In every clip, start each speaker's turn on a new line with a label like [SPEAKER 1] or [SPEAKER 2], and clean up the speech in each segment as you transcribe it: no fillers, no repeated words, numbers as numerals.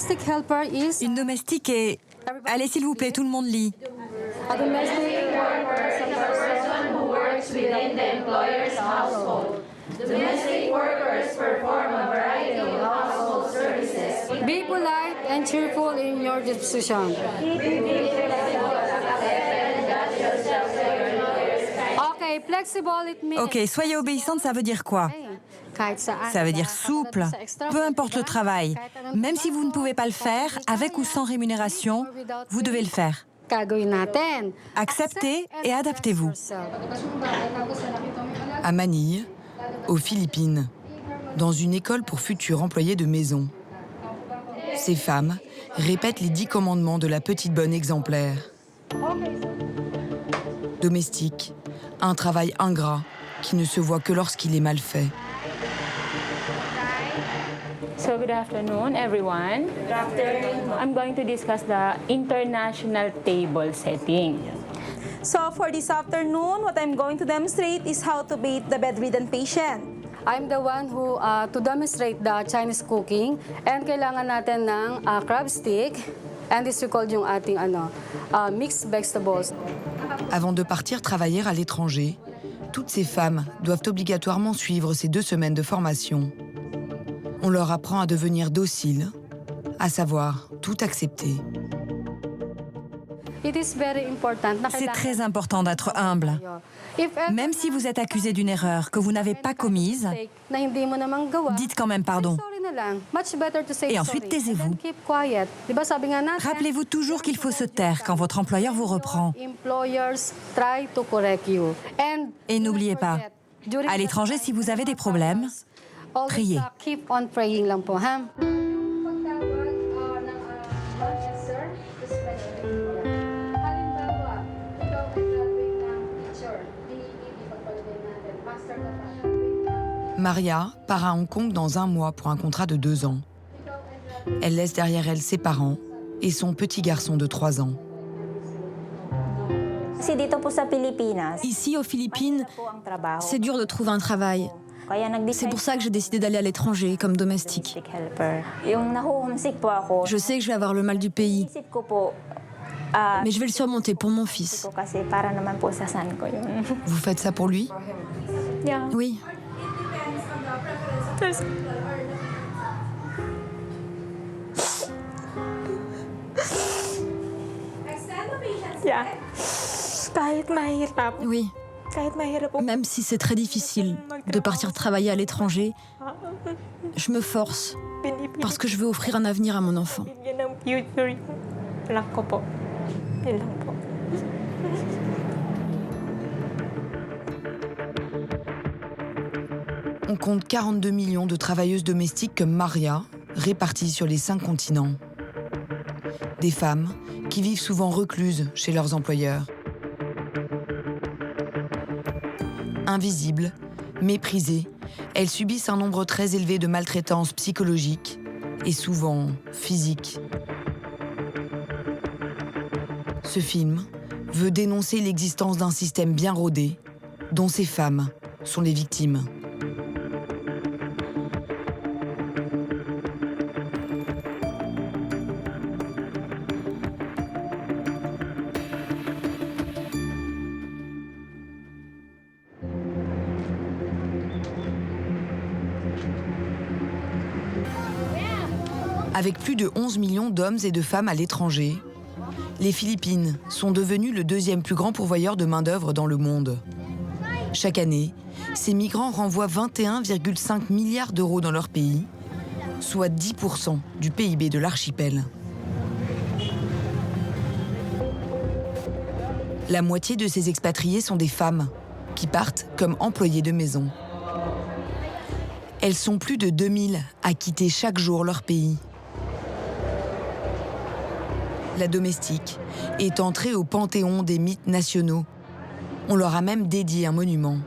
[SPEAKER 1] domestic helper is
[SPEAKER 2] Une domestique est... Allez, s'il vous plaît, tout le monde lit.
[SPEAKER 1] a domestic worker is a person who works within the employer's household. Domestic workers perform a variety of household services. Be polite and cheerful in your disposition. Okay, flexible it means.
[SPEAKER 2] Ok, soyez obéissante, ça veut dire quoi? Ça veut dire souple, peu importe le travail. Même si vous ne pouvez pas le faire, avec ou sans rémunération, vous devez le faire. Acceptez et adaptez-vous.
[SPEAKER 3] À Manille, aux Philippines, dans une école pour futurs employés de maison. Ces femmes répètent les 10 commandements de la petite bonne exemplaire. Domestique, un travail ingrat qui ne se voit que lorsqu'il est mal fait.
[SPEAKER 4] So good afternoon, everyone. Good afternoon. I'm going to discuss the international table setting.
[SPEAKER 5] So for this afternoon, what I'm going to demonstrate is how to bathe the bedridden patient.
[SPEAKER 1] I'm the one who to demonstrate the Chinese cooking, and kailangan natin ng crab stick, and this we call yung ating mixed vegetables.
[SPEAKER 3] Avant de partir travailler à l'étranger, toutes ces femmes doivent obligatoirement suivre ces 2 semaines de formation. On leur apprend à devenir dociles, à savoir tout accepter.
[SPEAKER 2] C'est très important d'être humble. Même si vous êtes accusé d'une erreur que vous n'avez pas commise, dites quand même pardon. Et ensuite, taisez-vous. Rappelez-vous toujours qu'il faut se taire quand votre employeur vous reprend. Et n'oubliez pas, à l'étranger, si vous avez des problèmes, priez.
[SPEAKER 3] Maria part à Hong Kong dans 1 mois pour un contrat de 2 ans. Elle laisse derrière elle ses parents et son petit garçon de 3 ans.
[SPEAKER 6] Ici, aux Philippines, c'est dur de trouver un travail. C'est pour ça que j'ai décidé d'aller à l'étranger comme domestique. Je sais que je vais avoir le mal du pays, mais je vais le surmonter pour mon fils.
[SPEAKER 3] Vous faites ça pour lui?
[SPEAKER 6] Oui. Oui. Même si c'est très difficile de partir travailler à l'étranger, je me force parce que je veux offrir un avenir à mon enfant.
[SPEAKER 3] On compte 42 millions de travailleuses domestiques comme Maria, réparties sur les 5 continents. Des femmes qui vivent souvent recluses chez leurs employeurs. Invisibles, méprisées, elles subissent un nombre très élevé de maltraitances psychologiques et souvent physiques. Ce film veut dénoncer l'existence d'un système bien rodé dont ces femmes sont les victimes. Avec plus de 11 millions d'hommes et de femmes à l'étranger, les Philippines sont devenues le 2e plus grand pourvoyeur de main-d'œuvre dans le monde. Chaque année, ces migrants renvoient 21,5 milliards d'euros dans leur pays, soit 10% du PIB de l'archipel. La moitié de ces expatriés sont des femmes, qui partent comme employées de maison. Elles sont plus de 2000 à quitter chaque jour leur pays. La domestique est entrée au panthéon des mythes nationaux. On leur a même dédié un monument.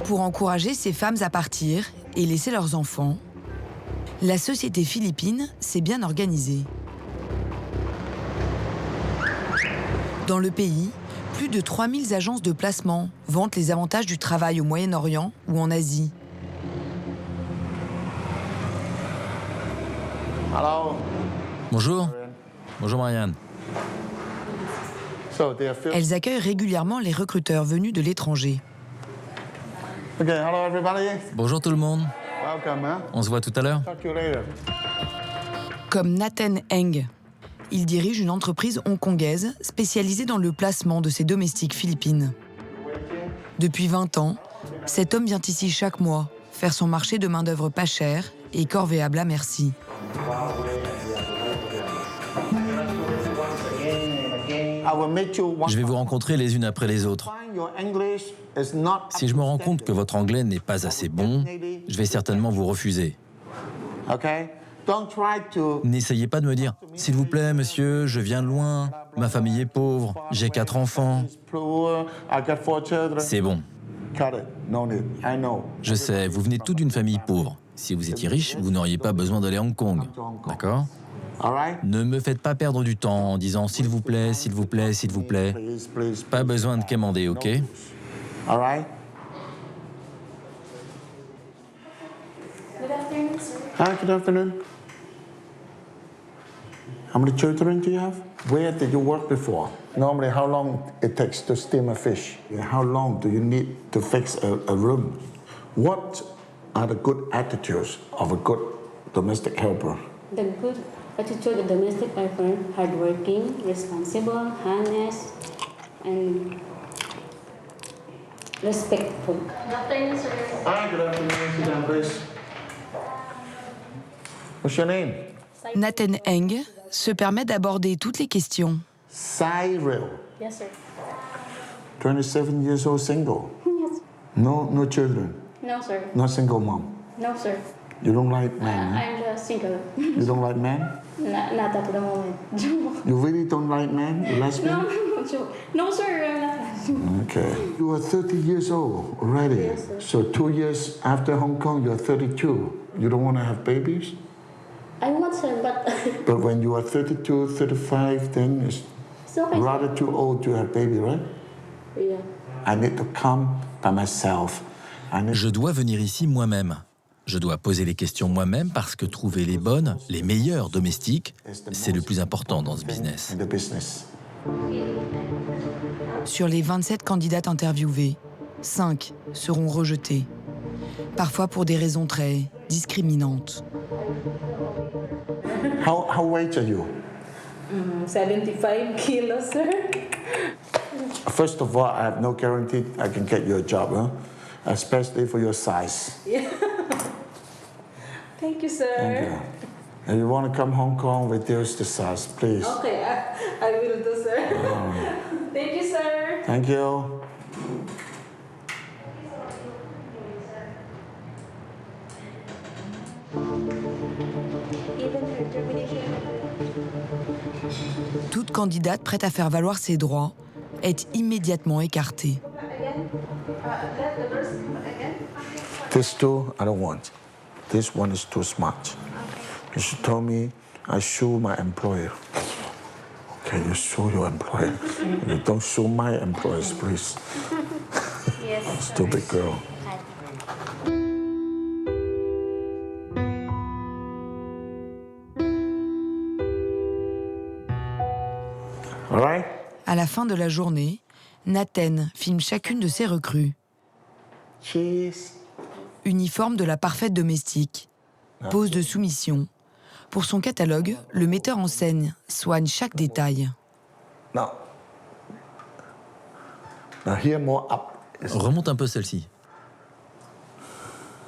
[SPEAKER 3] Pour encourager ces femmes à partir et laisser leurs enfants, la société philippine s'est bien organisée. Dans le pays, plus de 3000 agences de placement vantent les avantages du travail au Moyen-Orient ou en Asie.
[SPEAKER 7] Bonjour. Bonjour Marianne.
[SPEAKER 3] Elles accueillent régulièrement les recruteurs venus de l'étranger.
[SPEAKER 7] Bonjour tout le monde. On se voit tout à l'heure.
[SPEAKER 3] Comme Nathan Eng. Il dirige une entreprise hongkongaise spécialisée dans le placement de ses domestiques philippines. Depuis 20 ans, cet homme vient ici chaque mois faire son marché de main-d'œuvre pas chère et corvéable à merci.
[SPEAKER 7] Je vais vous rencontrer les unes après les autres. Si je me rends compte que votre anglais n'est pas assez bon, je vais certainement vous refuser. N'essayez pas de me dire « S'il vous plaît, monsieur, je viens de loin, ma famille est pauvre, j'ai 4 enfants. » C'est bon. Je sais, vous venez tous d'une famille pauvre. Si vous étiez riche, vous n'auriez pas besoin d'aller à Hong Kong. D'accord ? Ne me faites pas perdre du temps en disant « S'il vous plaît, s'il vous plaît, s'il vous plaît ». Pas besoin de quémander, ok ?
[SPEAKER 8] Hi, good afternoon. How many children do you have? Where did you work before? Normally, how long it takes to steam a fish? How long do you need to fix a room? What are the good attitudes of a good domestic helper?
[SPEAKER 9] The good attitude of domestic helper: hardworking, responsible, honest, and respectful.
[SPEAKER 8] Hi, good afternoon. Sit down, please. What's your name?
[SPEAKER 3] Nathan Eng se permet d'aborder toutes les questions.
[SPEAKER 8] Cyril.
[SPEAKER 9] Yes, sir.
[SPEAKER 8] 27 years old, single.
[SPEAKER 9] Yes.
[SPEAKER 8] No children.
[SPEAKER 9] No, sir.
[SPEAKER 8] Not single mom.
[SPEAKER 9] No, sir.
[SPEAKER 8] You don't like men? Huh?
[SPEAKER 9] I'm single.
[SPEAKER 8] You don't like men?
[SPEAKER 9] Not at the moment.
[SPEAKER 8] You really don't like men? You lesbian?
[SPEAKER 9] No, sir. I'm not.
[SPEAKER 8] Okay. You are 30 years old already.
[SPEAKER 9] Yes, sir.
[SPEAKER 8] So 2 years after Hong Kong, you're 32. You don't want to have babies?
[SPEAKER 9] I want, sir, but
[SPEAKER 8] But when you are 32, 35, then it's
[SPEAKER 9] it's okay.
[SPEAKER 8] rather too old to have baby, right?
[SPEAKER 9] Yeah.
[SPEAKER 8] I need to come by myself.
[SPEAKER 7] Je dois venir ici moi-même. Je dois poser les questions moi-même parce que trouver les bonnes, les meilleures domestiques, c'est le plus important dans ce business.
[SPEAKER 8] In the business.
[SPEAKER 3] Sur les 27 candidates interviewées, 5 seront rejetées, parfois pour des raisons très discriminantes.
[SPEAKER 8] How weight are you?
[SPEAKER 5] 75 kilos, sir.
[SPEAKER 8] First of all, I have no guarantee I can get you a job, huh? Especially for your size.
[SPEAKER 5] Thank you, sir.
[SPEAKER 8] Thank you. If you want to come Hong Kong, reduce the size, please.
[SPEAKER 5] Okay, I will do, sir. Thank you, sir.
[SPEAKER 8] Thank you.
[SPEAKER 3] Toute candidate prête à faire valoir ses droits est immédiatement écartée.
[SPEAKER 8] This two, I don't want. This one is too smart. You should tell me I sue my employer. Okay, you sue your employer. You don't sue my employers, please.
[SPEAKER 9] Yes.
[SPEAKER 8] Stupid girl. All right?
[SPEAKER 3] À la fin de la journée, Nathan filme chacune de ses recrues.
[SPEAKER 8] Cheese.
[SPEAKER 3] Uniforme de la parfaite domestique, pose de soumission. Pour son catalogue, le metteur en scène soigne chaque détail.
[SPEAKER 8] Now here more up.
[SPEAKER 7] Remonte un peu celle-ci.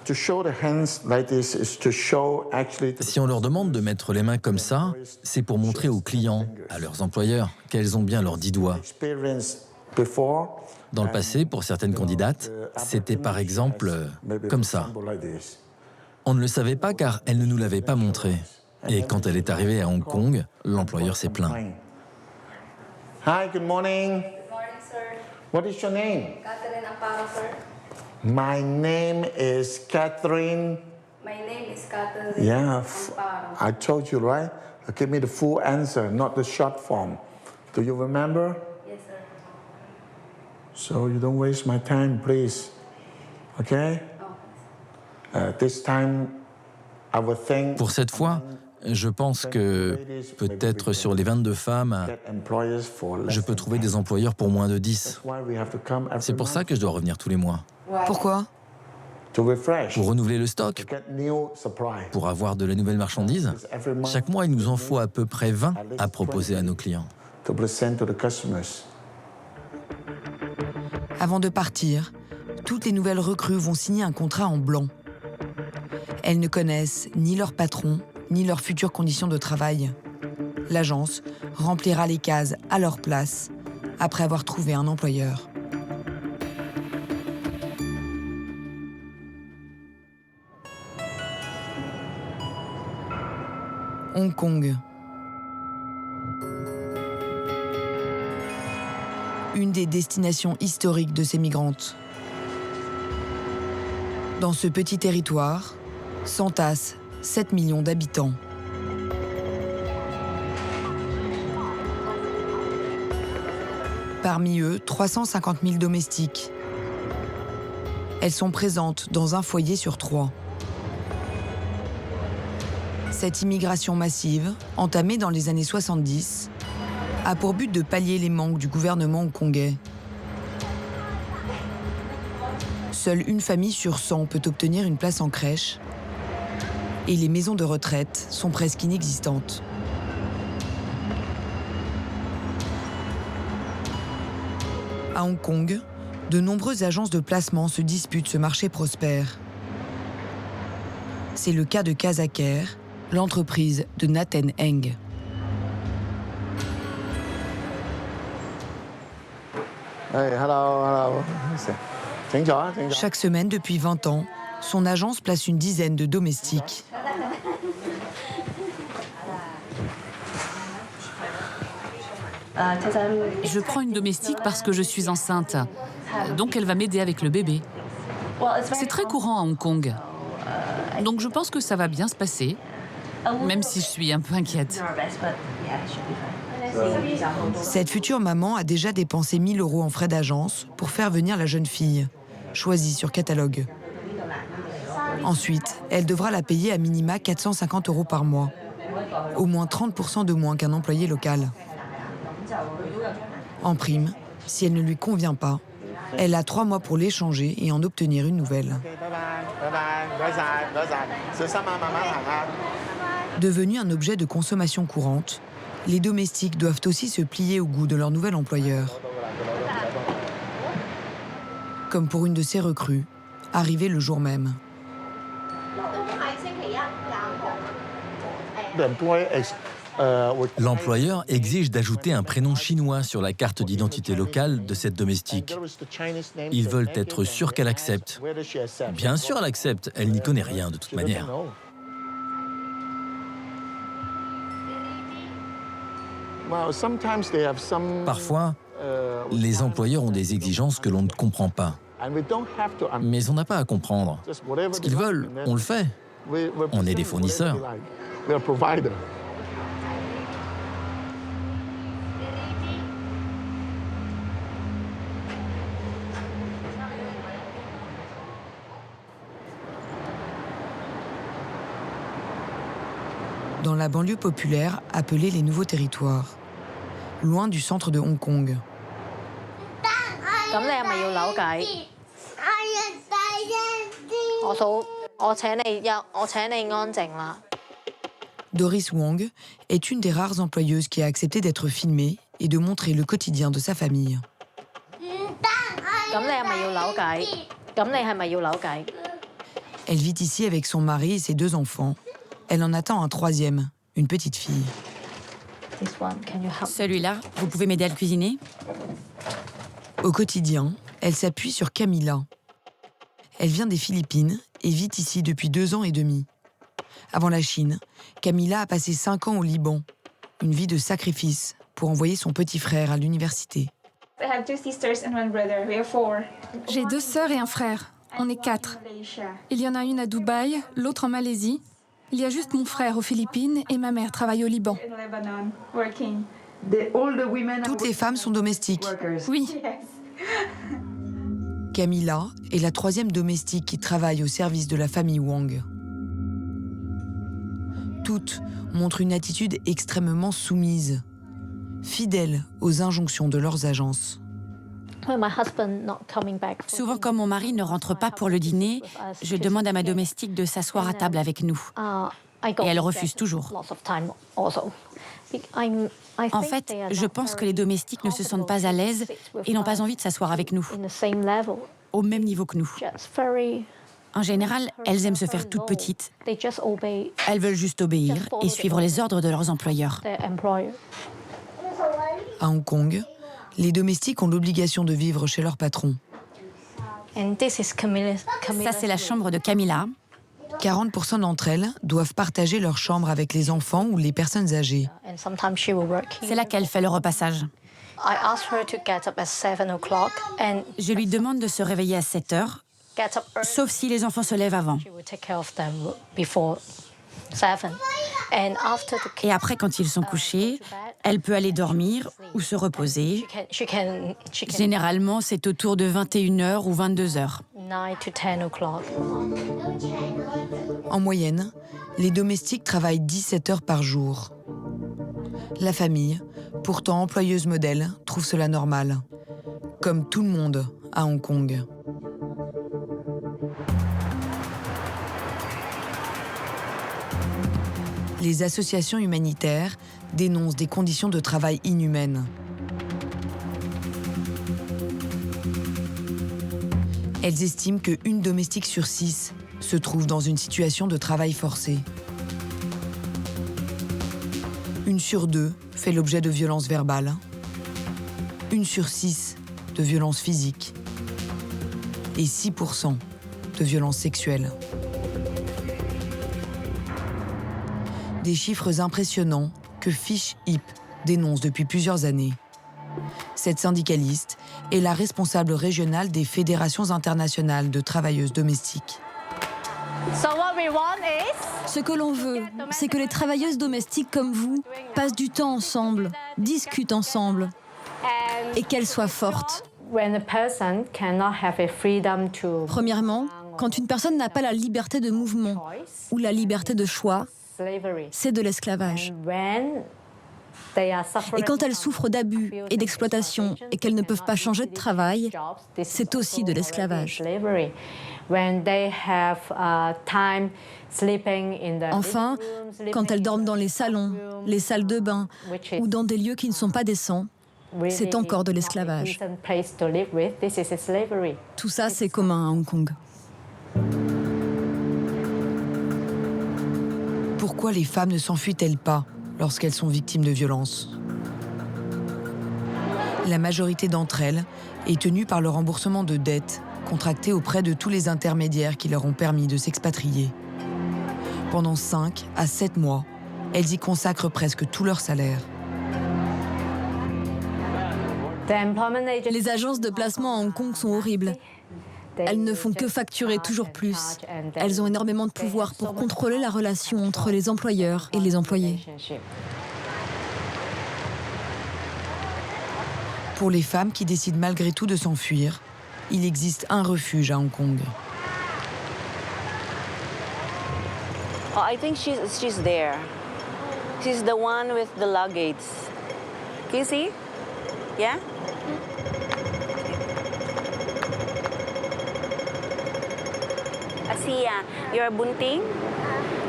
[SPEAKER 8] To show the hands like this is to show actually.
[SPEAKER 7] Si on leur demande de mettre les mains comme ça, c'est pour montrer aux clients, à leurs employeurs, qu'elles ont bien leurs 10 doigts.
[SPEAKER 8] Experience before.
[SPEAKER 7] Dans le passé, pour certaines candidates, c'était par exemple comme ça. On ne le savait pas car elle ne nous l'avait pas montré. Et quand elle est arrivée à Hong Kong, l'employeur s'est plaint.
[SPEAKER 8] Hi, good morning.
[SPEAKER 1] Good morning, sir.
[SPEAKER 8] What is your name?
[SPEAKER 1] Catherine Amparo, sir.
[SPEAKER 8] My name is Catherine.
[SPEAKER 1] My name is Catherine
[SPEAKER 8] Yeah,
[SPEAKER 1] Amparo.
[SPEAKER 8] I told you, right? Give me the full answer, not the short form. Do you remember?
[SPEAKER 1] Yes, sir.
[SPEAKER 8] So you don't waste my time, please. Okay? This time, I will think.
[SPEAKER 7] Pour cette fois, Je pense que peut-être sur les 22 femmes, je peux trouver des employeurs pour moins de 10. C'est pour ça que je dois revenir tous les mois.
[SPEAKER 3] Pourquoi?
[SPEAKER 7] Pour renouveler le stock, pour avoir de la nouvelle marchandise. Chaque mois, il nous en faut à peu près 20 à proposer à nos clients.
[SPEAKER 3] Avant de partir, toutes les nouvelles recrues vont signer un contrat en blanc. Elles ne connaissent ni leur patron, ni leurs futures conditions de travail. L'agence remplira les cases à leur place après avoir trouvé un employeur. Hong Kong. Une des destinations historiques de ces migrantes. Dans ce petit territoire, s'entassent 7 millions d'habitants. Parmi eux, 350 000 domestiques. Elles sont présentes dans un foyer sur 3. Cette immigration massive, entamée dans les années 70, a pour but de pallier les manques du gouvernement hongkongais. Seule une famille sur 100 peut obtenir une place en crèche et les maisons de retraite sont presque inexistantes. À Hong Kong, de nombreuses agences de placement se disputent ce marché prospère. C'est le cas de Casacare, l'entreprise de Nathan Eng. Chaque semaine, depuis 20 ans, son agence place une dizaine de domestiques.
[SPEAKER 10] Je prends une domestique parce que je suis enceinte. Donc elle va m'aider avec le bébé. C'est très courant à Hong Kong. Donc je pense que ça va bien se passer, même si je suis un peu inquiète.
[SPEAKER 3] Cette future maman a déjà dépensé 1 000 € en frais d'agence pour faire venir la jeune fille, choisie sur catalogue. Ensuite, elle devra la payer à minima 450 € par mois, au moins 30% de moins qu'un employé local. En prime, si elle ne lui convient pas, elle a 3 mois pour l'échanger et en obtenir une nouvelle. Devenus un objet de consommation courante, les domestiques doivent aussi se plier au goût de leur nouvel employeur. Comme pour une de ces recrues, arrivée le jour même.
[SPEAKER 7] L'employeur exige d'ajouter un prénom chinois sur la carte d'identité locale de cette domestique. Ils veulent être sûrs qu'elle accepte. Bien sûr, elle accepte. Elle n'y connaît rien de toute manière. Parfois, les employeurs ont des exigences que l'on ne comprend pas. Mais on n'a pas à comprendre. Ce qu'ils veulent, on le fait. On est des fournisseurs.
[SPEAKER 3] Dans la banlieue populaire appelée les Nouveaux Territoires, loin du centre de Hong Kong. Doris Wong est une des rares employeuses qui a accepté d'être filmée et de montrer le quotidien de sa famille. Elle vit ici avec son mari et ses 2 enfants. Elle en attend un 3e, une petite fille.
[SPEAKER 11] Celui-là, vous pouvez m'aider à le cuisiner?
[SPEAKER 3] Au quotidien, elle s'appuie sur Camila. Elle vient des Philippines et vit ici depuis 2 ans et demi. Avant la Chine, Camila a passé 5 ans au Liban, une vie de sacrifice pour envoyer son petit frère à l'université.
[SPEAKER 12] J'ai 2 sœurs et un frère. On est 4. Il y en a une à Dubaï, l'autre en Malaisie. Il y a juste mon frère aux Philippines et ma mère travaille au Liban.
[SPEAKER 3] Toutes les femmes sont domestiques.
[SPEAKER 12] Oui.
[SPEAKER 3] Camila est la 3e domestique qui travaille au service de la famille Wang. toutes montrent une attitude extrêmement soumise, fidèle aux injonctions de leurs agences.
[SPEAKER 11] Souvent, quand mon mari ne rentre pas pour le dîner, je demande à ma domestique de s'asseoir à table avec nous. Et elle refuse toujours. En fait, je pense que les domestiques ne se sentent pas à l'aise et n'ont pas envie de s'asseoir avec nous, au même niveau que nous. En général, elles aiment se faire toutes petites. Elles veulent juste obéir et suivre les ordres de leurs employeurs.
[SPEAKER 3] À Hong Kong, les domestiques ont l'obligation de vivre chez leur patron.
[SPEAKER 11] Ça, c'est la chambre de Camilla.
[SPEAKER 3] 40% d'entre elles doivent partager leur chambre avec les enfants ou les personnes âgées.
[SPEAKER 11] C'est là qu'elle fait le repassage. Je lui demande de se réveiller à 7 heures, sauf si les enfants se lèvent avant. Et après, quand ils sont couchés, elle peut aller dormir ou se reposer. Généralement, c'est autour de 21h ou 22h.
[SPEAKER 3] En moyenne, les domestiques travaillent 17 heures par jour. La famille, pourtant employeuse modèle, trouve cela normal. Comme tout le monde à Hong Kong. Les associations humanitaires dénoncent des conditions de travail inhumaines. Elles estiment qu'une domestique sur 6 se trouve dans une situation de travail forcé. 1 sur 2 fait l'objet de violences verbales. 1 sur 6 de violences physiques. Et 6% de violences sexuelles. Des chiffres impressionnants que Fish Hip dénonce depuis plusieurs années. Cette syndicaliste est la responsable régionale des fédérations internationales de travailleuses domestiques.
[SPEAKER 6] Ce que l'on veut, c'est que les travailleuses domestiques comme vous passent du temps ensemble, discutent ensemble et qu'elles soient fortes. Premièrement, quand une personne n'a pas la liberté de mouvement ou la liberté de choix, c'est de l'esclavage. Et quand elles souffrent d'abus et d'exploitation et qu'elles ne peuvent pas changer de travail, c'est aussi de l'esclavage. Enfin, quand elles dorment dans les salons, les salles de bain ou dans des lieux qui ne sont pas décents, c'est encore de l'esclavage. Tout ça, c'est commun à Hong Kong.
[SPEAKER 3] Pourquoi les femmes ne s'enfuient-elles pas lorsqu'elles sont victimes de violences? La majorité d'entre elles est tenue par le remboursement de dettes contractées auprès de tous les intermédiaires qui leur ont permis de s'expatrier. Pendant 5 à 7 mois, elles y consacrent presque tout leur salaire.
[SPEAKER 6] Les agences de placement à Hong Kong sont horribles. Elles ne font que facturer toujours plus. Elles ont énormément de pouvoir pour contrôler la relation entre les employeurs et les employés.
[SPEAKER 3] Pour les femmes qui décident malgré tout de s'enfuir, il existe un refuge à Hong Kong.
[SPEAKER 13] Oh, I think she's there. She's the one with the luggage. Can you see? Yeah? Asia, you're bunting?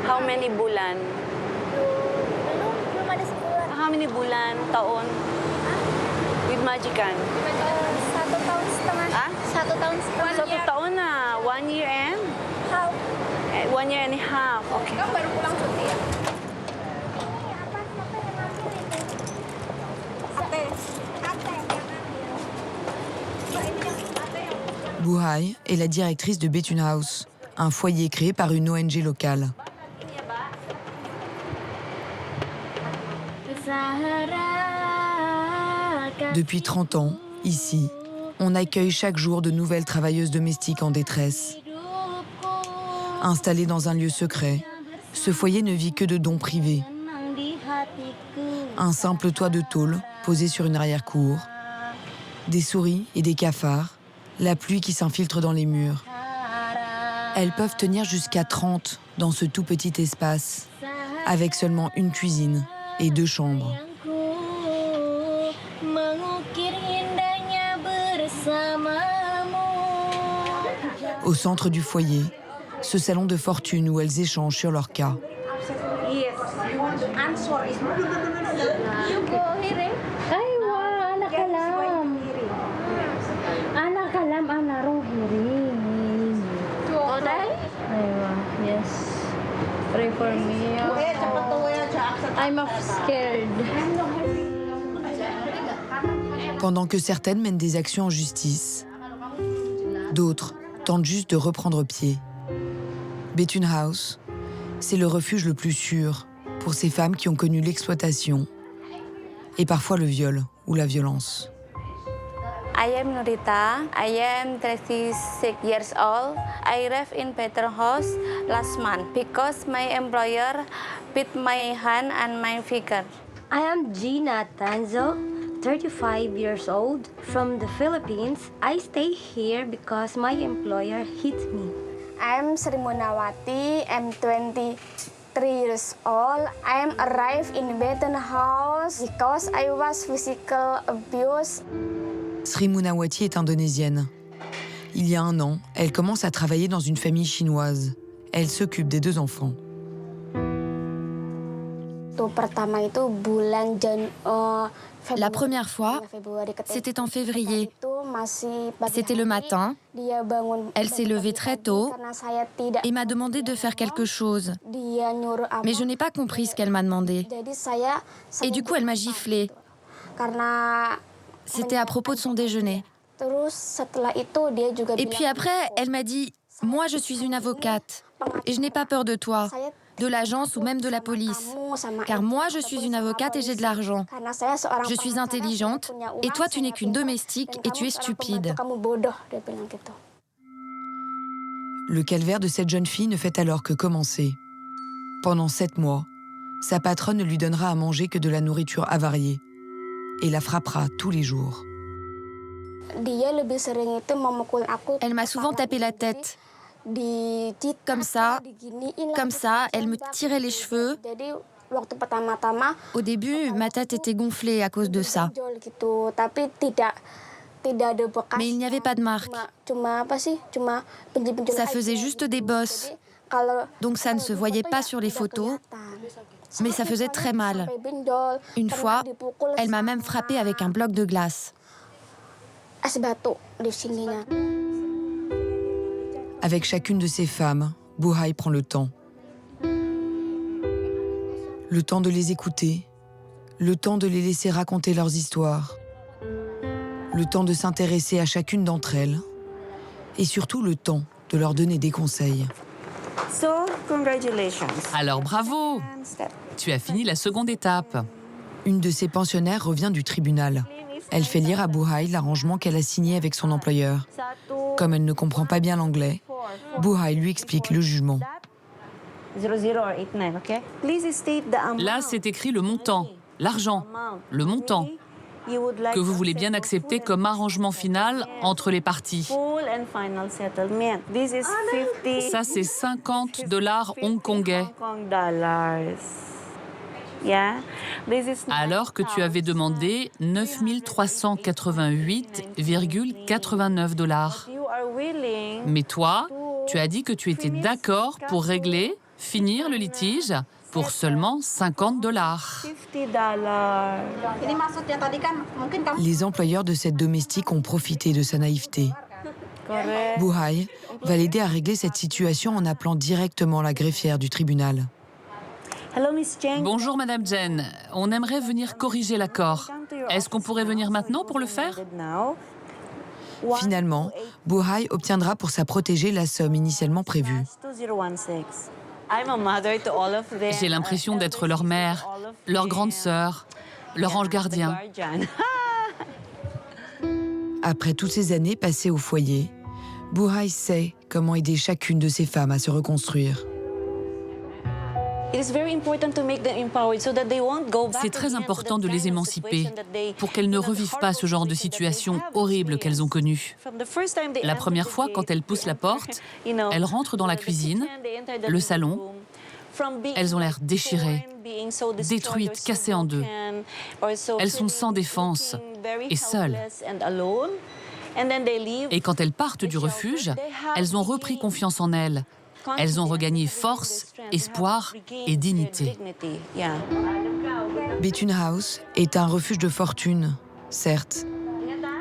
[SPEAKER 13] How many bulan? How many bulan? Taon? With Majikan?
[SPEAKER 14] 1 tahun setengah.
[SPEAKER 13] Ah?
[SPEAKER 14] 1 tahun setengah.
[SPEAKER 13] 1 tahun na. 1 year and?
[SPEAKER 14] How?
[SPEAKER 13] 1 year and a half. Okay.
[SPEAKER 14] Kamu baru pulang cuti ya?
[SPEAKER 3] Buhai est la directrice de Betun House, un foyer créé par une ONG locale. Depuis 30 ans, ici, on accueille chaque jour de nouvelles travailleuses domestiques en détresse. Installé dans un lieu secret, ce foyer ne vit que de dons privés. Un simple toit de tôle posé sur une arrière-cour, des souris et des cafards, la pluie qui s'infiltre dans les murs. Elles peuvent tenir jusqu'à 30 dans ce tout petit espace, avec seulement une cuisine et 2 chambres. Au centre du foyer, ce salon de fortune où elles échangent sur leur cas. Pendant que certaines mènent des actions en justice, d'autres tentent juste de reprendre pied. Bethune House, c'est le refuge le plus sûr pour ces femmes qui ont connu l'exploitation et parfois le viol ou la violence.
[SPEAKER 1] I am Nurita. I am 36 years old. I arrived in Bethune House last month because my employer bit my hand and my finger.
[SPEAKER 15] I am Gina Tanzo, 35 years old, from the Philippines. I stay here because my employer hit me.
[SPEAKER 14] I'm Sri Munawati. I'm 23 years old. I am arrived in Bethune House because I was physical abused.
[SPEAKER 3] Sri Munawati est indonésienne. Il y a 1 an, elle commence à travailler dans une famille chinoise. Elle s'occupe des 2 enfants.
[SPEAKER 11] La première fois, c'était en février. C'était le matin. Elle s'est levée très tôt et m'a demandé de faire quelque chose. Mais je n'ai pas compris ce qu'elle m'a demandé. Et du coup, elle m'a giflé. C'était à propos de son déjeuner. Et puis après, elle m'a dit « Moi, je suis une avocate et je n'ai pas peur de toi, de l'agence ou même de la police. Car moi, je suis une avocate et j'ai de l'argent. Je suis intelligente et toi, tu n'es qu'une domestique et tu es stupide. »
[SPEAKER 3] Le calvaire de cette jeune fille ne fait alors que commencer. Pendant 7 mois, sa patronne ne lui donnera à manger que de la nourriture avariée et la frappera tous les jours.
[SPEAKER 11] Elle m'a souvent tapé la tête. Comme ça, elle me tirait les cheveux. Au début, ma tête était gonflée à cause de ça. Mais il n'y avait pas de marque. Ça faisait juste des bosses. Donc ça ne se voyait pas sur les photos, mais ça faisait très mal. Une fois, elle m'a même frappée avec un bloc de glace.
[SPEAKER 3] Avec chacune de ces femmes, Buhai prend le temps. Le temps de les écouter, le temps de les laisser raconter leurs histoires, le temps de s'intéresser à chacune d'entre elles, et surtout le temps de leur donner des conseils.
[SPEAKER 10] Alors bravo! Tu as fini la seconde étape.
[SPEAKER 3] Une de ses pensionnaires revient du tribunal. Elle fait lire à Buhai l'arrangement qu'elle a signé avec son employeur. Comme elle ne comprend pas bien l'anglais, Buhai lui explique le jugement.
[SPEAKER 10] Là, c'est écrit le montant, l'argent, le montant, que vous voulez bien accepter comme arrangement final entre les parties. Ça, c'est 50 $ hongkongais. Alors que tu avais demandé 9 388,89 $. Mais toi, tu as dit que tu étais d'accord pour régler, finir le litige pour seulement 50 $.
[SPEAKER 3] Les employeurs de cette domestique ont profité de sa naïveté. Buhai va l'aider à régler cette situation en appelant directement la greffière du tribunal.
[SPEAKER 10] Bonjour Madame Jen, on aimerait venir corriger l'accord. Est-ce qu'on pourrait venir maintenant pour le faire?
[SPEAKER 3] Finalement, Buhai obtiendra pour sa protégée la somme initialement prévue.
[SPEAKER 10] J'ai l'impression d'être leur mère, leur grande sœur, leur ange gardien.
[SPEAKER 3] Après toutes ces années passées au foyer, Buhai sait comment aider chacune de ces femmes à se reconstruire.
[SPEAKER 10] C'est très important de les émanciper pour qu'elles ne revivent pas ce genre de situation horrible qu'elles ont connue. La première fois, quand elles poussent la porte, elles rentrent dans la cuisine, le salon, Elles ont l'air déchirées, détruites, cassées en deux. Elles sont sans défense et seules. Et quand elles partent du refuge, elles ont repris confiance en elles. Elles ont regagné force, espoir et dignité.
[SPEAKER 3] Bethune House est un refuge de fortune, certes,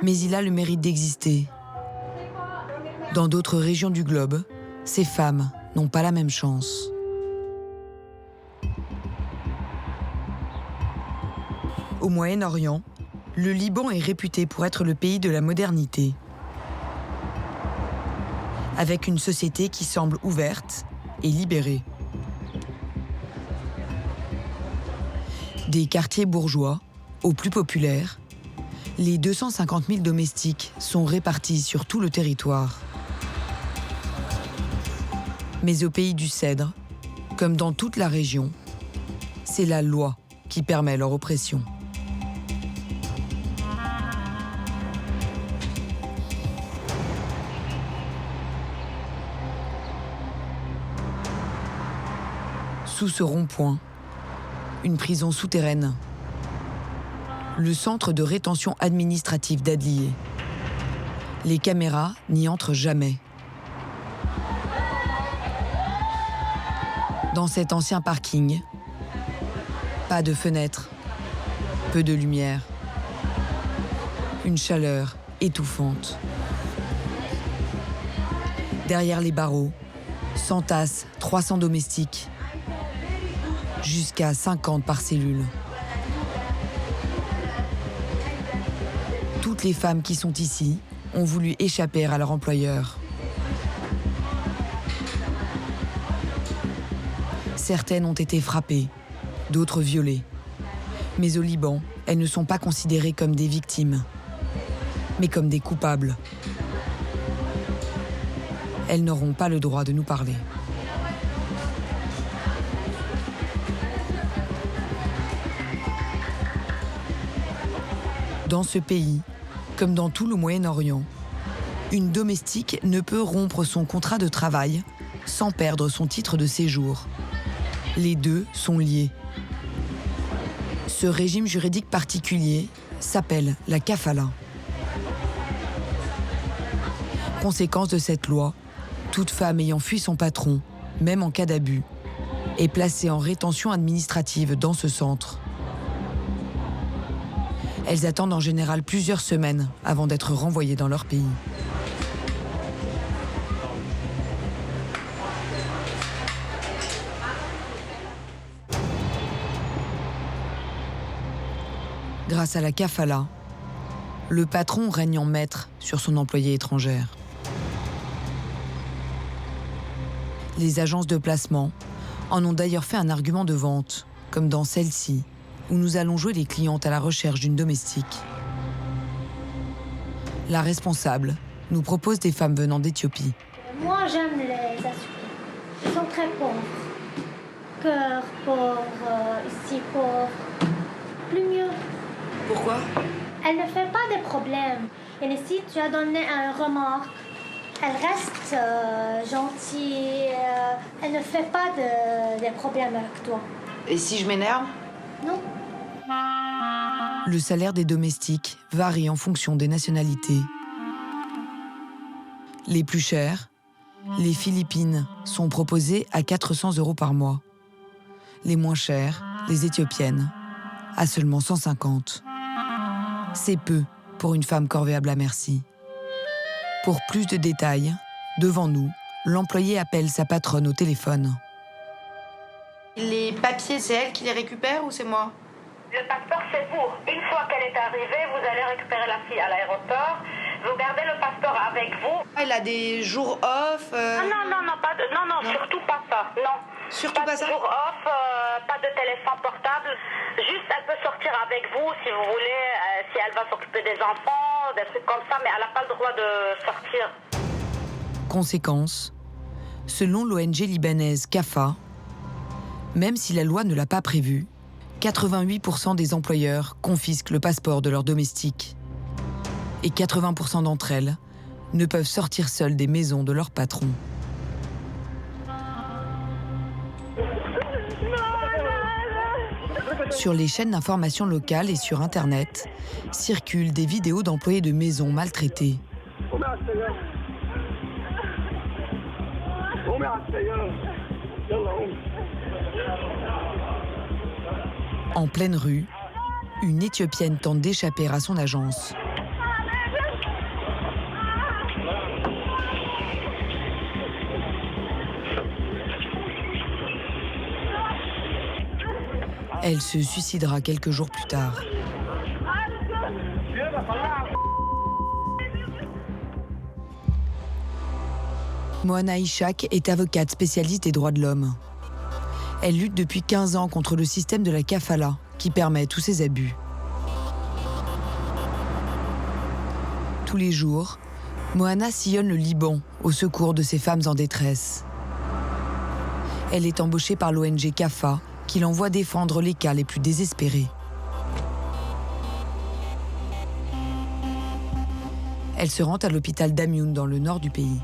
[SPEAKER 3] mais il a le mérite d'exister. Dans d'autres régions du globe, ces femmes n'ont pas la même chance. Au Moyen-Orient, le Liban est réputé pour être le pays de la modernité. Avec une société qui semble ouverte et libérée. Des quartiers bourgeois aux plus populaires, les 250 000 domestiques sont répartis sur tout le territoire. Mais au pays du Cèdre, comme dans toute la région, c'est la loi qui permet leur oppression. Sous ce rond-point, une prison souterraine. Le centre de rétention administrative d'Adlier. Les caméras n'y entrent jamais. Dans cet ancien parking, pas de fenêtres, peu de lumière, une chaleur étouffante. Derrière les barreaux, s'entassent 300 domestiques, jusqu'à 50 par cellule. Toutes les femmes qui sont ici ont voulu échapper à leur employeur. Certaines ont été frappées, d'autres violées. Mais au Liban, elles ne sont pas considérées comme des victimes, mais comme des coupables. Elles n'auront pas le droit de nous parler. Dans ce pays, comme dans tout le Moyen-Orient, une domestique ne peut rompre son contrat de travail sans perdre son titre de séjour. Les deux sont liés. Ce régime juridique particulier s'appelle la kafala. Conséquence de cette loi, toute femme ayant fui son patron, même en cas d'abus, est placée en rétention administrative dans ce centre. Elles attendent en général plusieurs semaines avant d'être renvoyées dans leur pays. Grâce à la kafala, le patron règne en maître sur son employée étrangère. Les agences de placement en ont d'ailleurs fait un argument de vente, comme dans celle-ci, où nous allons jouer les clientes à la recherche d'une domestique. La responsable nous propose des femmes venant d'Éthiopie.
[SPEAKER 16] Moi, j'aime les Assyriens. Ils sont très pauvres. Cœur, pauvre, ici, pauvre. Plus mieux.
[SPEAKER 3] Pourquoi?
[SPEAKER 16] Elle ne fait pas de problèmes. Et ici, tu as donné un remorque. Elle reste gentille. Elle ne fait pas de problèmes avec toi.
[SPEAKER 3] Et si je m'énerve?
[SPEAKER 16] Non.
[SPEAKER 3] Le salaire des domestiques varie en fonction des nationalités. Les plus chères, les Philippines, sont proposées à 400 € par mois. Les moins chères, les Éthiopiennes, à seulement 150. C'est peu pour une femme corvéable à merci. Pour plus de détails, devant nous, l'employé appelle sa patronne au téléphone.
[SPEAKER 17] Les papiers, c'est elle qui les récupère ou c'est moi?
[SPEAKER 18] Le passeport, c'est vous. Une fois qu'elle est arrivée, vous allez récupérer la fille à l'aéroport. Vous gardez le passeport avec vous.
[SPEAKER 17] Elle a des jours off
[SPEAKER 18] Non, surtout pas ça. Non.
[SPEAKER 17] Surtout pas ça?
[SPEAKER 18] Pas de jour off, pas de téléphone portable. Juste, elle peut sortir avec vous si vous voulez, si elle va s'occuper des enfants, des trucs comme ça, mais elle n'a pas le droit de sortir.
[SPEAKER 3] Conséquence, selon l'ONG libanaise CAFA, même si la loi ne l'a pas prévu, 88% des employeurs confisquent le passeport de leurs domestiques. Et 80% d'entre elles ne peuvent sortir seules des maisons de leurs patrons. Sur les chaînes d'information locales et sur Internet, circulent des vidéos d'employés de maison maltraités. En pleine rue, une Éthiopienne tente d'échapper à son agence. Elle se suicidera quelques jours plus tard. Moana Ishak est avocate spécialiste des droits de l'homme. Elle lutte depuis 15 ans contre le système de la kafala, qui permet tous ces abus. Tous les jours, Moana sillonne le Liban au secours de ces femmes en détresse. Elle est embauchée par l'ONG CAFA, qui l'envoie défendre les cas les plus désespérés. Elle se rend à l'hôpital d'Amioun dans le nord du pays.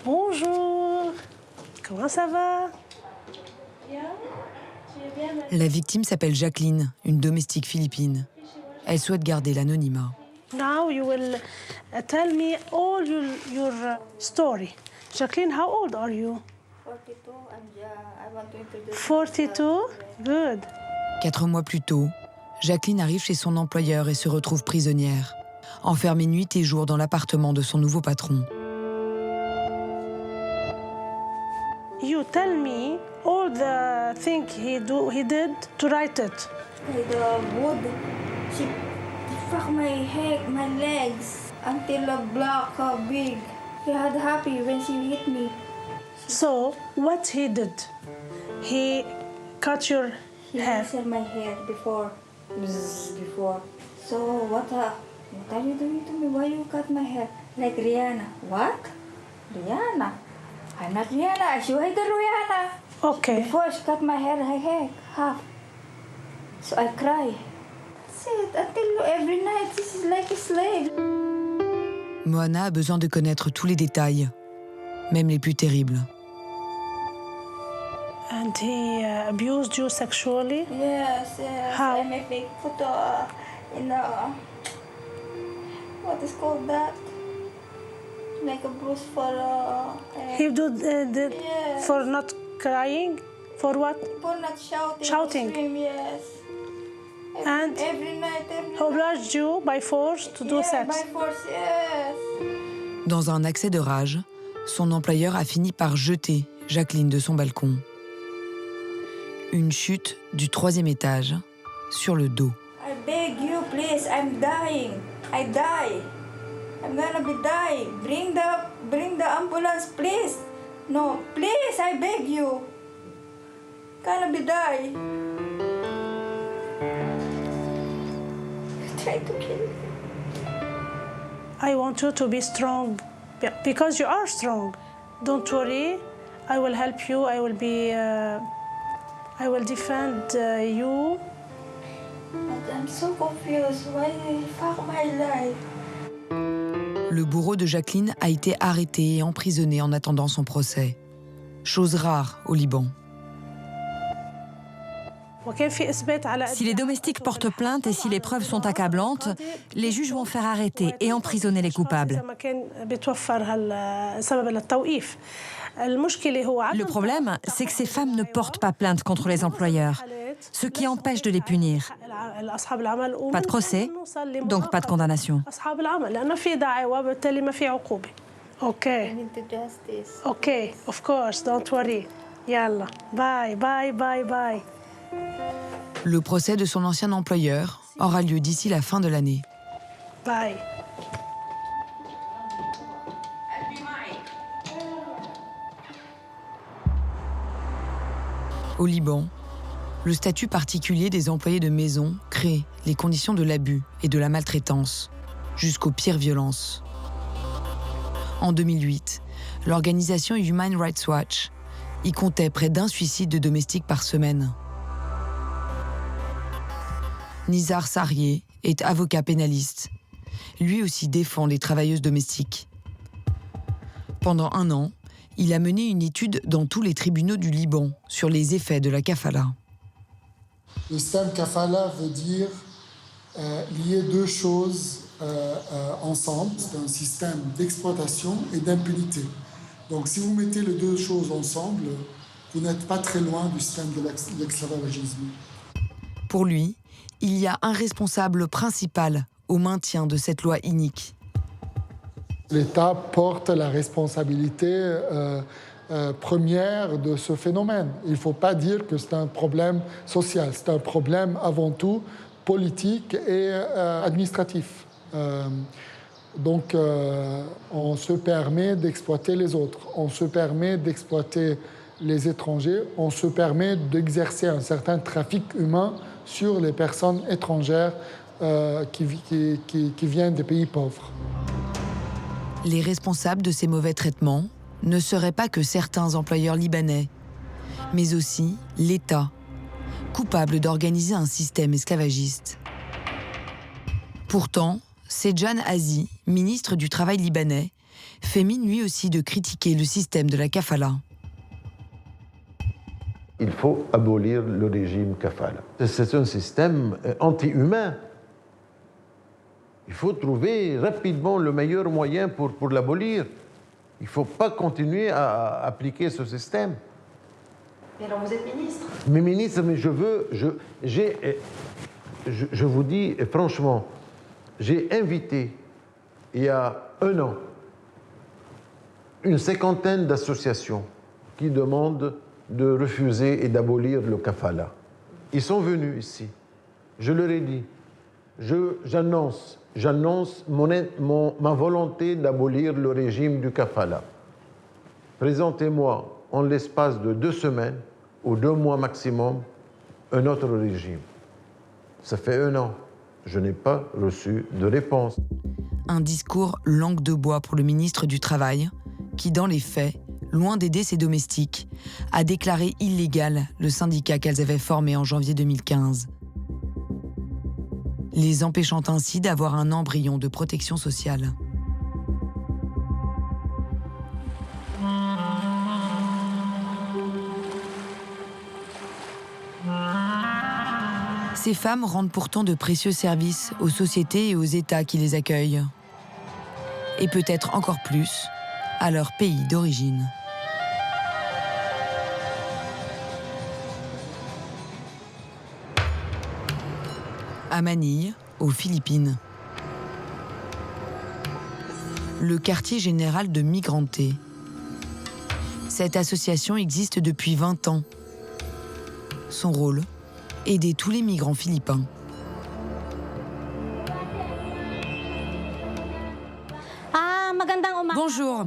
[SPEAKER 19] Bonjour, comment ça va?
[SPEAKER 3] La victime s'appelle Jacqueline, une domestique philippine. Elle souhaite garder l'anonymat.
[SPEAKER 19] Now you will tell me all your story. Jacqueline, how old are you?
[SPEAKER 20] 42, and I want to introduce
[SPEAKER 19] 42? Good.
[SPEAKER 3] 4 mois plus tôt, Jacqueline arrive chez son employeur et se retrouve prisonnière, enfermée nuit et jour dans l'appartement de son nouveau patron.
[SPEAKER 19] You tell me all the things he did to write it.
[SPEAKER 20] the wood. She fucked my head, my legs until the block big. He had happy when she hit me.
[SPEAKER 19] So what he did? He cut your hair.
[SPEAKER 20] He my hair before. So what are you doing to me? Why you cut my hair? Like Rihanna. What? Rihanna? I'm not Rihanna. She hated Rihanna.
[SPEAKER 19] Okay.
[SPEAKER 20] Before she cut my hair half. So I cry. That's it. Until every night this is like a slave.
[SPEAKER 3] Moana a besoin de connaître tous les détails, même les plus terribles.
[SPEAKER 19] And he abused you sexually?
[SPEAKER 20] Yes.
[SPEAKER 19] How?
[SPEAKER 20] I make fake photo in the what is called that? Like a bruise for.
[SPEAKER 19] He did
[SPEAKER 20] Yes.
[SPEAKER 19] for not crying? For what?
[SPEAKER 20] For not shouting.
[SPEAKER 19] Shouting.
[SPEAKER 20] Scream, yes.
[SPEAKER 19] And
[SPEAKER 20] Every night.
[SPEAKER 19] he obliged you by force to do sex?
[SPEAKER 20] By force, yes.
[SPEAKER 3] Dans un accès de rage, son employeur a fini par jeter Jacqueline de son balcon. Une chute du 3e étage, sur le dos.
[SPEAKER 20] I beg you, please. I'm dying. I die. I'm gonna be dying. Bring the ambulance, please. No, please. I beg you. Gonna be die. Try to kill me.
[SPEAKER 19] I want you to be strong because you are strong. Don't worry. I will help you. I will defend you.
[SPEAKER 20] But I'm so confused. Why you fuck my life?
[SPEAKER 3] Le bourreau de Jacqueline a été arrêté et emprisonné en attendant son procès. Chose rare au Liban.
[SPEAKER 2] Si les domestiques portent plainte et si les preuves sont accablantes, les juges vont faire arrêter et emprisonner les coupables. Le problème, c'est que ces femmes ne portent pas plainte contre les employeurs, ce qui empêche de les punir. Pas de procès, donc pas de condamnation.
[SPEAKER 19] Okay.
[SPEAKER 20] I need the justice.
[SPEAKER 19] Okay, of course, don't worry. Yalla, bye, bye, bye, bye.
[SPEAKER 3] Le procès de son ancien employeur aura lieu d'ici la fin de l'année.
[SPEAKER 19] Bye.
[SPEAKER 3] Au Liban, le statut particulier des employés de maison crée les conditions de l'abus et de la maltraitance, jusqu'aux pires violences. En 2008, l'organisation Human Rights Watch y comptait près d'1 suicide de domestiques par semaine. Nizar Sarié est avocat pénaliste. Lui aussi défend les travailleuses domestiques. Pendant 1 an, Il a mené une étude dans tous les tribunaux du Liban sur les effets de la kafala.
[SPEAKER 21] Le système kafala veut dire lier deux choses ensemble. C'est un système d'exploitation et d'impunité. Donc si vous mettez les deux choses ensemble, vous n'êtes pas très loin du système de l'esclavagisme.
[SPEAKER 3] Pour lui, il y a un responsable principal au maintien de cette loi inique.
[SPEAKER 21] L'État porte la responsabilité première de ce phénomène. Il ne faut pas dire que c'est un problème social, c'est un problème avant tout politique et administratif. Donc on se permet d'exploiter les autres, on se permet d'exploiter les étrangers, on se permet d'exercer un certain trafic humain sur les personnes étrangères qui viennent des pays pauvres.
[SPEAKER 3] Les responsables de ces mauvais traitements ne seraient pas que certains employeurs libanais, mais aussi l'État, coupable d'organiser un système esclavagiste. Pourtant, Sejan Azi, ministre du Travail libanais, fait mine lui aussi de critiquer le système de la kafala.
[SPEAKER 22] Il faut abolir le régime kafala. C'est un système anti-humain. Il faut trouver rapidement le meilleur moyen pour l'abolir. Il ne faut pas continuer à appliquer ce système.
[SPEAKER 17] Mais alors vous êtes ministre.
[SPEAKER 22] Mais ministre, mais je vous dis franchement, j'ai invité il y a 1 an une 50aine d'associations qui demandent de refuser et d'abolir le kafala. Ils sont venus ici. Je leur ai dit, j'annonce ma volonté d'abolir le régime du kafala. Présentez-moi en l'espace de 2 semaines ou 2 mois maximum un autre régime. Ça fait 1 an. Je n'ai pas reçu de réponse.
[SPEAKER 3] Un discours langue de bois pour le ministre du Travail, qui dans les faits, loin d'aider ses domestiques, a déclaré illégal le syndicat qu'elles avaient formé en janvier 2015. Les empêchant ainsi d'avoir un embryon de protection sociale. Ces femmes rendent pourtant de précieux services aux sociétés et aux États qui les accueillent. Et peut-être encore plus à leur pays d'origine. À Manille, aux Philippines. Le quartier général de Migranté. Cette association existe depuis 20 ans. Son rôle, aider tous les migrants philippins.
[SPEAKER 11] Bonjour.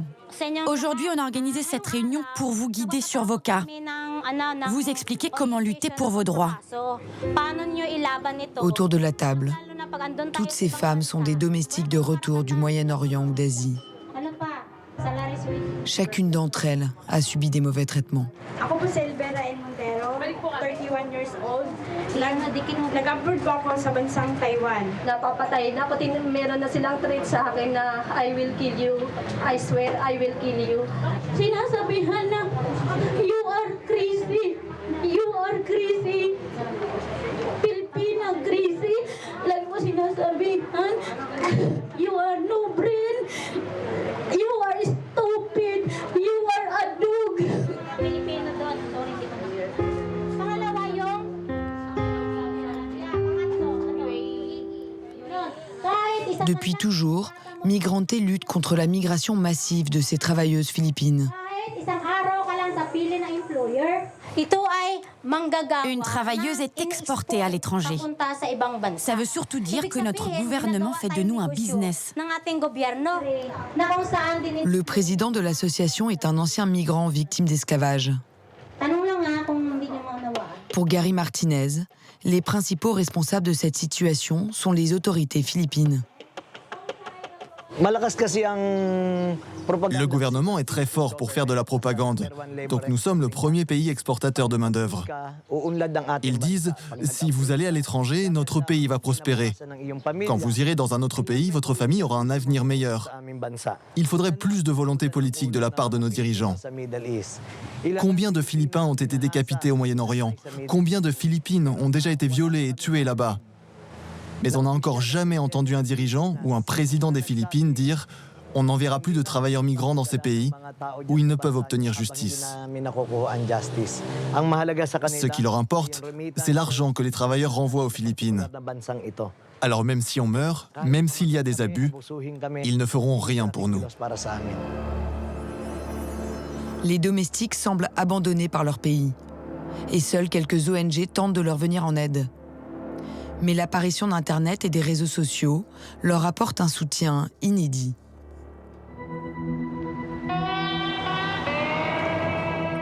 [SPEAKER 11] Aujourd'hui, on a organisé cette réunion pour vous guider sur vos cas. Vous expliquer comment lutter pour vos droits.
[SPEAKER 3] Autour de la table, toutes ces femmes sont des domestiques de retour du Moyen-Orient ou d'Asie. Chacune d'entre elles a subi des mauvais traitements.
[SPEAKER 23] Ako po si Elvera N. Montero, 31 years old. Nag-abroad po ako sa bansang Taiwan.
[SPEAKER 1] Napapatay na, pati meron na silang threat sa akin na I will kill you, I swear I will kill you.
[SPEAKER 16] Sinasabihan na, you are crazy, you are crazy. Pilipina crazy. Lagi mo sinasabihan, you are no brain, you are stupid, you are a dog. Pilipino doon, sorry, di ko na. Pangalawa yung,
[SPEAKER 3] Depuis toujours, Migranté lutte contre la migration massive de ces travailleuses philippines.
[SPEAKER 11] Une travailleuse est exportée à l'étranger. Ça veut surtout dire que notre gouvernement fait de nous un business.
[SPEAKER 3] Le président de l'association est un ancien migrant victime d'esclavage. Pour Gary Martinez, les principaux responsables de cette situation sont les autorités philippines.
[SPEAKER 4] Le gouvernement est très fort pour faire de la propagande. Donc nous sommes le premier pays exportateur de main-d'œuvre. Ils disent, si vous allez à l'étranger, notre pays va prospérer. Quand vous irez dans un autre pays, votre famille aura un avenir meilleur. Il faudrait plus de volonté politique de la part de nos dirigeants. Combien de Philippins ont été décapités au Moyen-Orient? Combien de Philippines ont déjà été violées et tuées là-bas? Mais on n'a encore jamais entendu un dirigeant ou un président des Philippines dire « On n'enverra plus de travailleurs migrants dans ces pays où ils ne peuvent obtenir justice ». Ce qui leur importe, c'est l'argent que les travailleurs renvoient aux Philippines. Alors même si on meurt, même s'il y a des abus, ils ne feront rien pour nous.
[SPEAKER 3] Les domestiques semblent abandonnés par leur pays. Et seules quelques ONG tentent de leur venir en aide. Mais l'apparition d'Internet et des réseaux sociaux leur apporte un soutien inédit.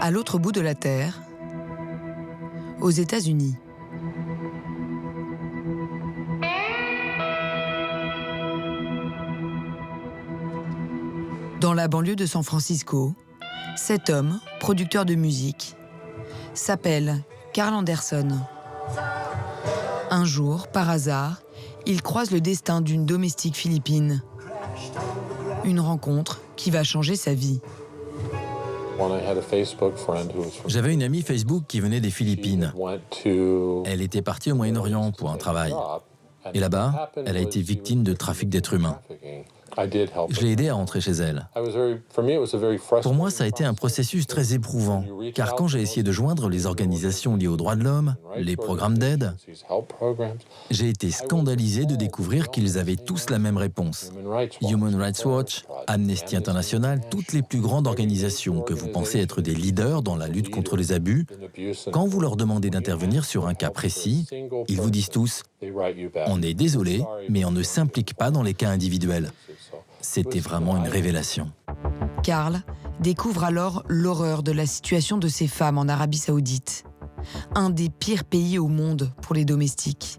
[SPEAKER 3] À l'autre bout de la Terre, aux États-Unis. Dans la banlieue de San Francisco, cet homme, producteur de musique, s'appelle Carl Anderson. Un jour, par hasard, il croise le destin d'une domestique philippine. Une rencontre qui va changer sa vie.
[SPEAKER 7] J'avais une amie Facebook qui venait des Philippines. Elle était partie au Moyen-Orient pour un travail. Et là-bas, elle a été victime de trafic d'êtres humains. Je l'ai aidée à rentrer chez elle. Pour moi, ça a été un processus très éprouvant, car quand j'ai essayé de joindre les organisations liées aux droits de l'homme, les programmes d'aide, j'ai été scandalisé de découvrir qu'ils avaient tous la même réponse. Human Rights Watch, Amnesty International, toutes les plus grandes organisations que vous pensez être des leaders dans la lutte contre les abus, quand vous leur demandez d'intervenir sur un cas précis, ils vous disent tous « On est désolé, mais on ne s'implique pas dans les cas individuels ». C'était vraiment une révélation.
[SPEAKER 3] Carl découvre alors l'horreur de la situation de ces femmes en Arabie Saoudite, un des pires pays au monde pour les domestiques.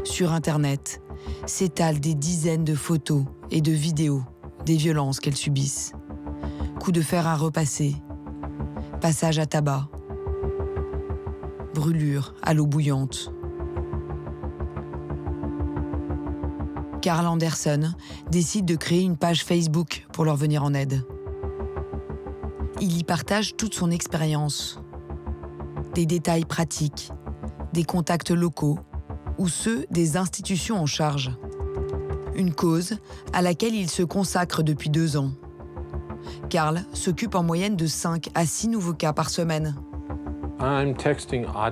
[SPEAKER 3] Sur Internet, s'étalent des dizaines de photos et de vidéos des violences qu'elles subissent. Coups de fer à repasser, passage à tabac, brûlures à l'eau bouillante. Carl Anderson décide de créer une page Facebook pour leur venir en aide. Il y partage toute son expérience, des détails pratiques, des contacts locaux ou ceux des institutions en charge. Une cause à laquelle il se consacre depuis 2 ans. Carl s'occupe en moyenne de 5 à 6 nouveaux cas par semaine.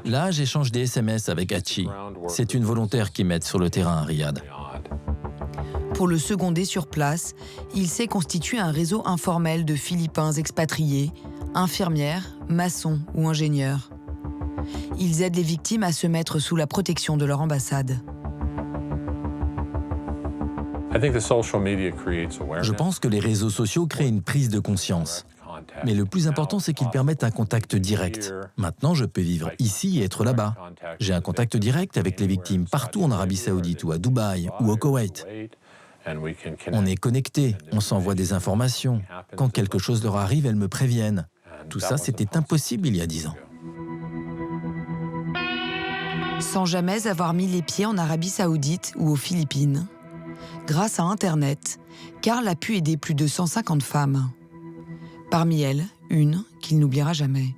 [SPEAKER 7] Là, j'échange des SMS avec Hachi. C'est une volontaire qui m'aide sur le terrain à Riyad.
[SPEAKER 3] Pour le seconder sur place, il s'est constitué un réseau informel de Philippins expatriés, infirmières, maçons ou ingénieurs. Ils aident les victimes à se mettre sous la protection de leur ambassade.
[SPEAKER 7] Je pense que les réseaux sociaux créent une prise de conscience. Mais le plus important, c'est qu'ils permettent un contact direct. Maintenant, je peux vivre ici et être là-bas. J'ai un contact direct avec les victimes partout en Arabie Saoudite ou à Dubaï ou au Koweït. On est connectés, on s'envoie des informations. Quand quelque chose leur arrive, elles me préviennent. Tout ça, c'était impossible il y a 10 ans.
[SPEAKER 3] Sans jamais avoir mis les pieds en Arabie Saoudite ou aux Philippines, grâce à Internet, Carl a pu aider plus de 150 femmes. Parmi elles, une qu'il n'oubliera jamais.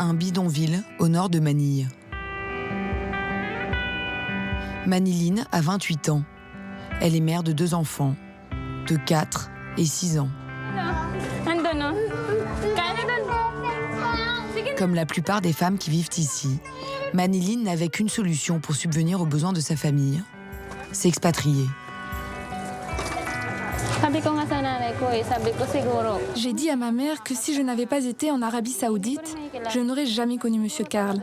[SPEAKER 3] Un bidonville au nord de Manille. Maniline a 28 ans. Elle est mère de 2 enfants, de 4 et 6 ans. Comme la plupart des femmes qui vivent ici, Maniline n'avait qu'une solution pour subvenir aux besoins de sa famille, s'expatrier.
[SPEAKER 12] J'ai dit à ma mère que si je n'avais pas été en Arabie Saoudite, je n'aurais jamais connu Monsieur Carl.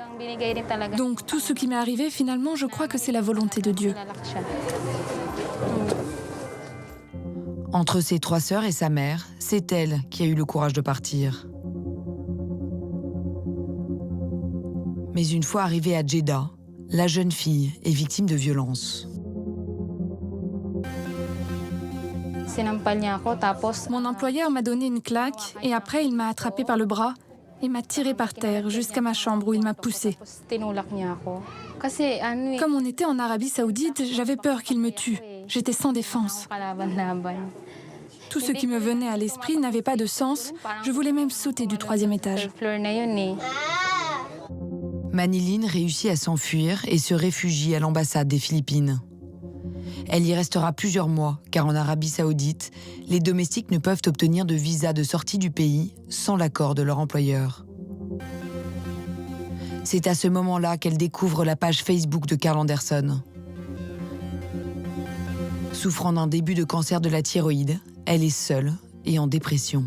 [SPEAKER 12] Donc tout ce qui m'est arrivé, finalement, je crois que c'est la volonté de Dieu.
[SPEAKER 3] Entre ses 3 sœurs et sa mère, c'est elle qui a eu le courage de partir. Mais une fois arrivée à Jeddah, la jeune fille est victime de violences.
[SPEAKER 12] Mon employeur m'a donné une claque et après il m'a attrapé par le bras et m'a tiré par terre jusqu'à ma chambre où il m'a poussée. Comme on était en Arabie Saoudite, j'avais peur qu'il me tue. J'étais sans défense. Tout ce qui me venait à l'esprit n'avait pas de sens. Je voulais même sauter du 3e étage.
[SPEAKER 3] Manilyn réussit à s'enfuir et se réfugie à l'ambassade des Philippines. Elle y restera plusieurs mois, car en Arabie Saoudite, les domestiques ne peuvent obtenir de visa de sortie du pays sans l'accord de leur employeur. C'est à ce moment-là qu'elle découvre la page Facebook de Carl Anderson. Souffrant d'un début de cancer de la thyroïde, elle est seule et en dépression.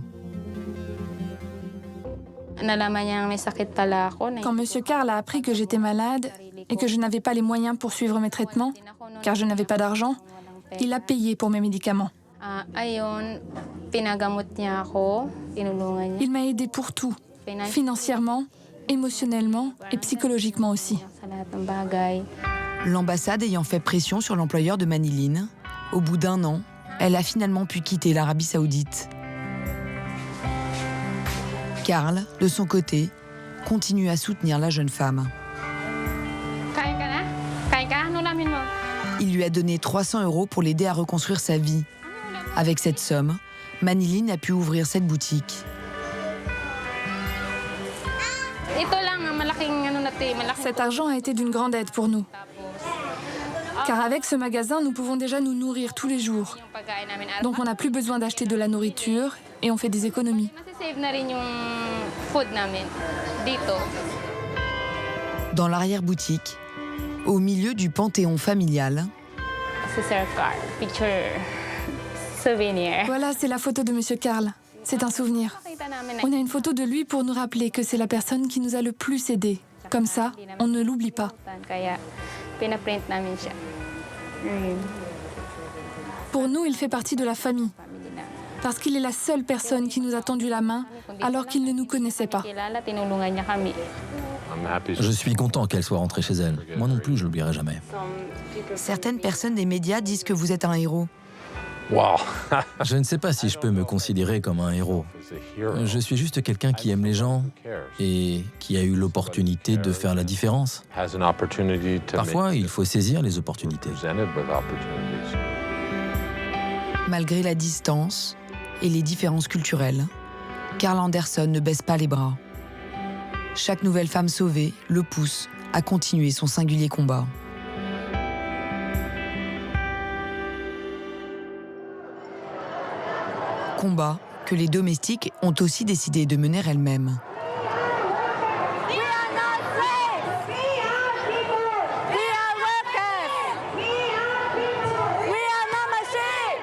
[SPEAKER 12] Quand M. Carl a appris que j'étais malade et que je n'avais pas les moyens pour suivre mes traitements, car je n'avais pas d'argent, il a payé pour mes médicaments. Il m'a aidé pour tout, financièrement, émotionnellement et psychologiquement aussi.
[SPEAKER 3] L'ambassade ayant fait pression sur l'employeur de Manilyn, au bout d'1 an, elle a finalement pu quitter l'Arabie Saoudite. Carl, de son côté, continue à soutenir la jeune femme. Il lui a donné 300 € pour l'aider à reconstruire sa vie. Avec cette somme, Manilyn a pu ouvrir cette boutique.
[SPEAKER 12] Cet argent a été d'une grande aide pour nous. Car avec ce magasin, nous pouvons déjà nous nourrir tous les jours. Donc on n'a plus besoin d'acheter de la nourriture et on fait des économies.
[SPEAKER 3] Dans l'arrière-boutique, au milieu du panthéon familial,
[SPEAKER 12] voilà, c'est la photo de M. Carl. C'est un souvenir. On a une photo de lui pour nous rappeler que c'est la personne qui nous a le plus aidés. Comme ça, on ne l'oublie pas. Pour nous, il fait partie de la famille. Parce qu'il est la seule personne qui nous a tendu la main alors qu'il ne nous connaissait pas.
[SPEAKER 7] Je suis content qu'elle soit rentrée chez elle. Moi non plus, je l'oublierai jamais.
[SPEAKER 3] Certaines personnes des médias disent que vous êtes un héros.
[SPEAKER 7] Wow. Je ne sais pas si je peux me considérer comme un héros. Je suis juste quelqu'un qui aime les gens et qui a eu l'opportunité de faire la différence. Parfois, il faut saisir les opportunités.
[SPEAKER 3] Malgré la distance et les différences culturelles, Carl Anderson ne baisse pas les bras. Chaque nouvelle femme sauvée le pousse à continuer son singulier combat. Combat que les domestiques ont aussi décidé de mener elles-mêmes.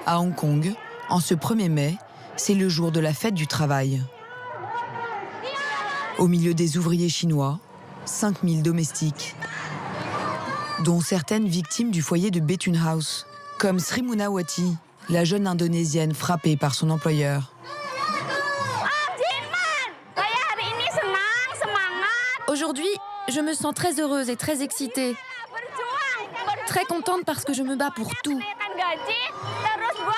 [SPEAKER 3] À Hong Kong, en ce 1er mai, c'est le jour de la fête du travail. Au milieu des ouvriers chinois, 5000 domestiques, dont certaines victimes du foyer de Betun House, comme Sri Munawati, la jeune Indonésienne frappée par son employeur.
[SPEAKER 11] Aujourd'hui, je me sens très heureuse et très excitée. Très contente parce que je me bats pour tout.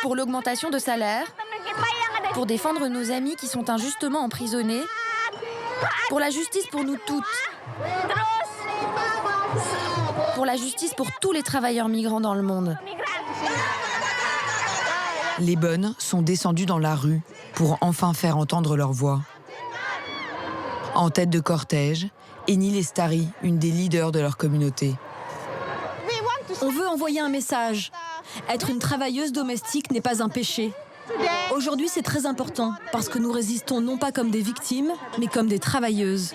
[SPEAKER 11] Pour l'augmentation de salaire, pour défendre nos amis qui sont injustement emprisonnés, pour la justice pour nous toutes, pour la justice pour tous les travailleurs migrants dans le monde.
[SPEAKER 3] Les bonnes sont descendues dans la rue pour enfin faire entendre leur voix. En tête de cortège, Enil Estari, une des leaders de leur communauté.
[SPEAKER 6] On veut envoyer un message. Être une travailleuse domestique n'est pas un péché. Aujourd'hui, c'est très important parce que nous résistons non pas comme des victimes, mais comme des travailleuses.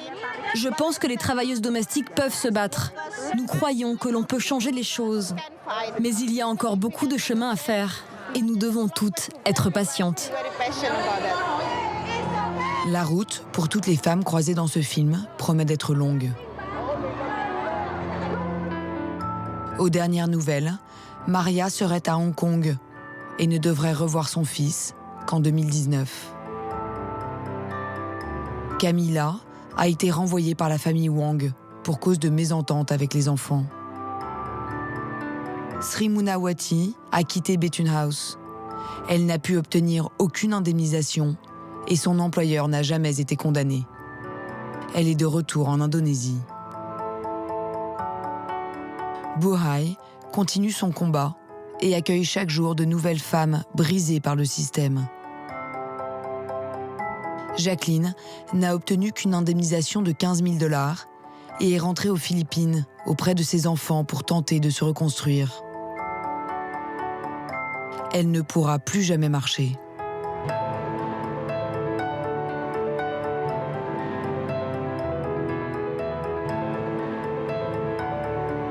[SPEAKER 6] Je pense que les travailleuses domestiques peuvent se battre. Nous croyons que l'on peut changer les choses. Mais il y a encore beaucoup de chemin à faire. Et nous devons toutes être patientes.
[SPEAKER 3] La route, pour toutes les femmes croisées dans ce film, promet d'être longue. Aux dernières nouvelles, Maria serait à Hong Kong et ne devrait revoir son fils qu'en 2019. Camilla a été renvoyée par la famille Wang pour cause de mésentente avec les enfants. Sri Munawati a quitté Bethune House. Elle n'a pu obtenir aucune indemnisation et son employeur n'a jamais été condamné. Elle est de retour en Indonésie. Buhai continue son combat et accueille chaque jour de nouvelles femmes brisées par le système. Jacqueline n'a obtenu qu'une indemnisation de 15 000 $ et est rentrée aux Philippines auprès de ses enfants pour tenter de se reconstruire. Elle ne pourra plus jamais marcher.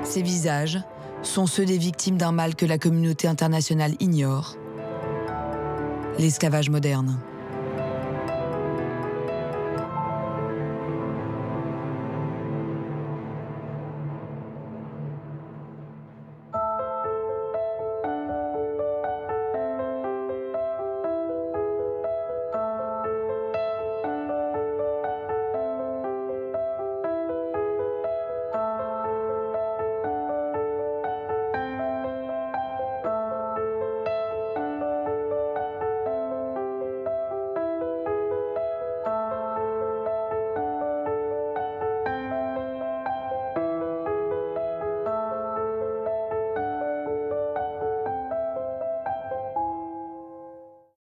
[SPEAKER 3] Ces visages sont ceux des victimes d'un mal que la communauté internationale ignore, l'esclavage moderne.